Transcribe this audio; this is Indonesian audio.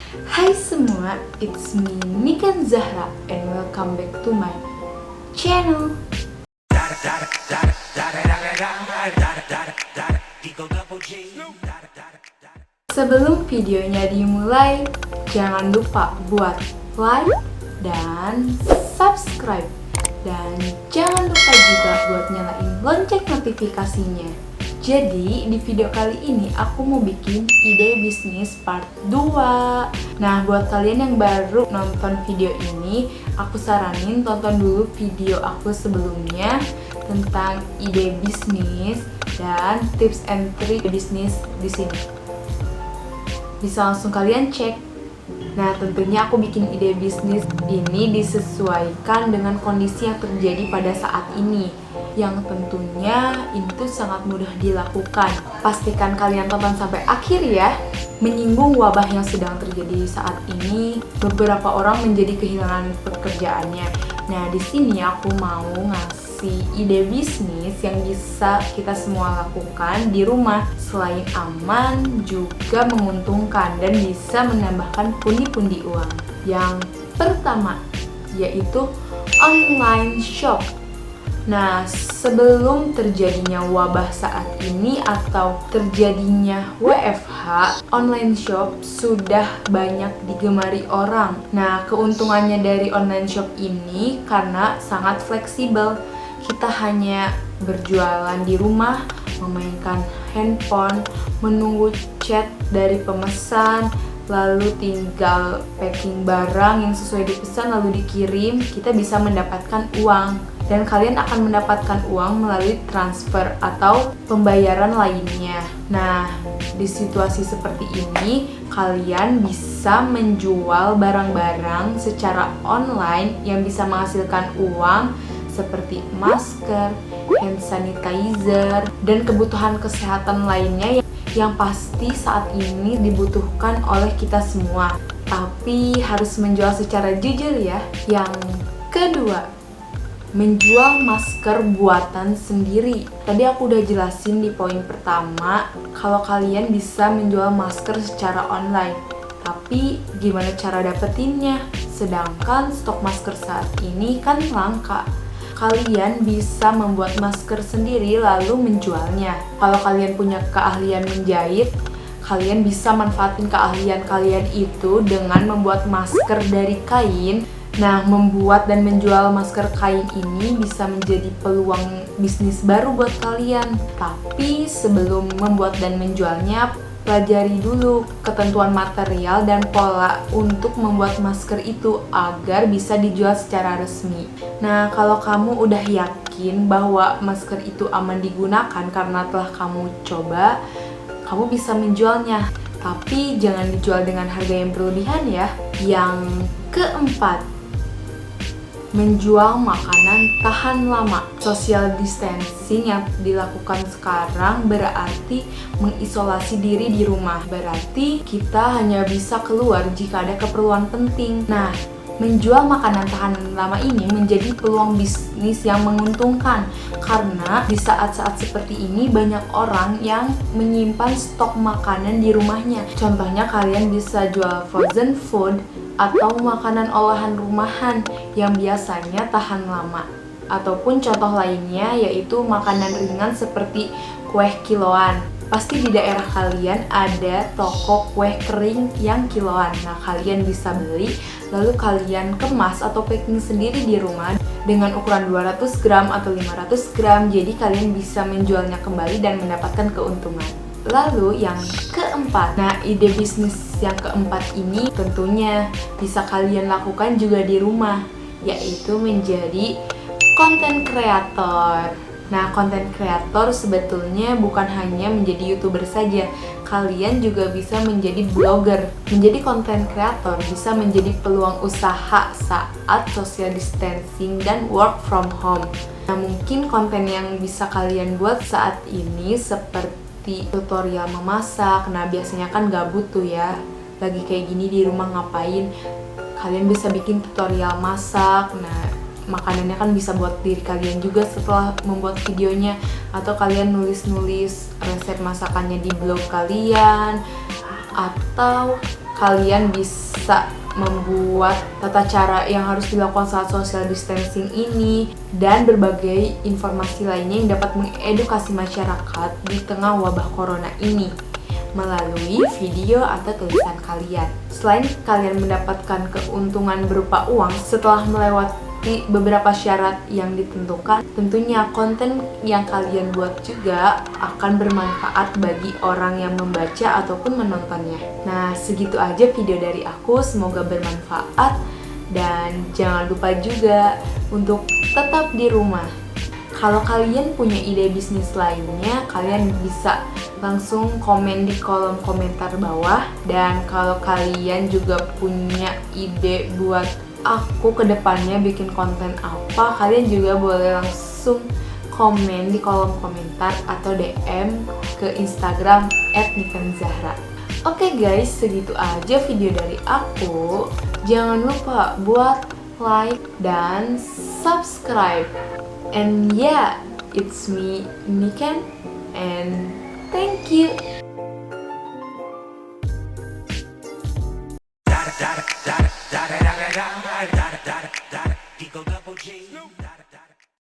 Hai semua, it's me Niken Zahra and welcome back to my channel. Sebelum videonya dimulai, jangan lupa buat like dan subscribe. Dan jangan lupa juga buat nyalain lonceng notifikasinya. Jadi di video kali ini aku mau bikin ide bisnis part 2. Nah, buat kalian yang baru nonton video ini, aku saranin tonton dulu video aku sebelumnya tentang ide bisnis dan tips and trick bisnis di sini. Bisa langsung kalian cek. Nah, tentunya aku bikin ide bisnis ini disesuaikan dengan kondisi yang terjadi pada saat ini, yang tentunya itu sangat mudah dilakukan. Pastikan kalian tonton sampai akhir ya. Menyinggung wabah yang sedang terjadi saat ini, beberapa orang menjadi kehilangan pekerjaannya. Nah, di sini aku mau ngasih ide bisnis yang bisa kita semua lakukan di rumah. Selain aman, juga menguntungkan dan bisa menambahkan pundi-pundi uang. Yang pertama, yaitu online shop. Nah, sebelum terjadinya wabah saat ini atau terjadinya WFH, online shop sudah banyak digemari orang. Nah, keuntungannya dari online shop ini karena sangat fleksibel. Kita hanya berjualan di rumah, memainkan handphone, menunggu chat dari pemesan, lalu tinggal packing barang yang sesuai dipesan lalu dikirim, kita bisa mendapatkan uang. Dan kalian akan mendapatkan uang melalui transfer atau pembayaran lainnya. Nah, di situasi seperti ini, kalian bisa menjual barang-barang secara online yang bisa menghasilkan uang seperti masker, hand sanitizer, dan kebutuhan kesehatan lainnya yang pasti saat ini dibutuhkan oleh kita semua. Tapi harus menjual secara jujur ya. Yang kedua, menjual masker buatan sendiri. Tadi aku udah jelasin di poin pertama kalau kalian bisa menjual masker secara online. Tapi gimana cara dapetinnya? Sedangkan stok masker saat ini kan langka. Kalian bisa membuat masker sendiri lalu menjualnya. Kalau kalian punya keahlian menjahit, kalian bisa manfaatin keahlian kalian itu dengan membuat masker dari kain. Nah, membuat dan menjual masker kain ini bisa menjadi peluang bisnis baru buat kalian. Tapi sebelum membuat dan menjualnya, pelajari dulu ketentuan material dan pola untuk membuat masker itu agar bisa dijual secara resmi. Nah, kalau kamu udah yakin bahwa masker itu aman digunakan karena telah kamu coba, kamu bisa menjualnya. Tapi jangan dijual dengan harga yang berlebihan ya. Yang keempat, menjual makanan tahan lama. Social distancing yang dilakukan sekarang berarti mengisolasi diri di rumah. Berarti kita hanya bisa keluar jika ada keperluan penting. Nah, menjual makanan tahan lama ini menjadi peluang bisnis yang menguntungkan karena di saat-saat seperti ini banyak orang yang menyimpan stok makanan di rumahnya. Contohnya kalian bisa jual frozen food atau makanan olahan rumahan yang biasanya tahan lama. Ataupun contoh lainnya yaitu makanan ringan seperti kue kiloan. Pasti di daerah kalian ada toko kue kering yang kiloan. Nah, kalian bisa beli lalu kalian kemas atau packing sendiri di rumah dengan ukuran 200 gram atau 500 gram. Jadi kalian bisa menjualnya kembali dan mendapatkan keuntungan. Lalu yang keempat, nah ide bisnis yang keempat ini tentunya bisa kalian lakukan juga di rumah, yaitu menjadi konten kreator. Nah, konten kreator sebetulnya bukan hanya menjadi YouTuber saja. Kalian juga bisa menjadi blogger. Menjadi konten kreator bisa menjadi peluang usaha saat social distancing dan work from home. Nah, mungkin konten yang bisa kalian buat saat ini seperti tutorial memasak. Nah, biasanya kan gabut tuh ya, lagi kayak gini di rumah ngapain, kalian bisa bikin tutorial masak. Nah, makanannya kan bisa buat diri kalian juga setelah membuat videonya, atau kalian nulis-nulis resep masakannya di blog kalian, atau kalian bisa membuat tata cara yang harus dilakukan saat social distancing ini dan berbagai informasi lainnya yang dapat mengedukasi masyarakat di tengah wabah corona ini melalui video atau tulisan kalian. Selain kalian mendapatkan keuntungan berupa uang setelah melewati beberapa syarat yang ditentukan, tentunya konten yang kalian buat juga akan bermanfaat bagi orang yang membaca ataupun menontonnya. Nah, segitu aja video dari aku, semoga bermanfaat dan jangan lupa juga untuk tetap di rumah. Kalau kalian punya ide bisnis lainnya, kalian bisa langsung komen di kolom komentar bawah. Dan kalau kalian juga punya ide buat aku ke depannya bikin konten apa, kalian juga boleh langsung komen di kolom komentar atau DM ke Instagram @nikanzahra. Oke guys, segitu aja video dari aku. Jangan lupa buat like dan subscribe. And yeah, it's me, Nikan, and thank you.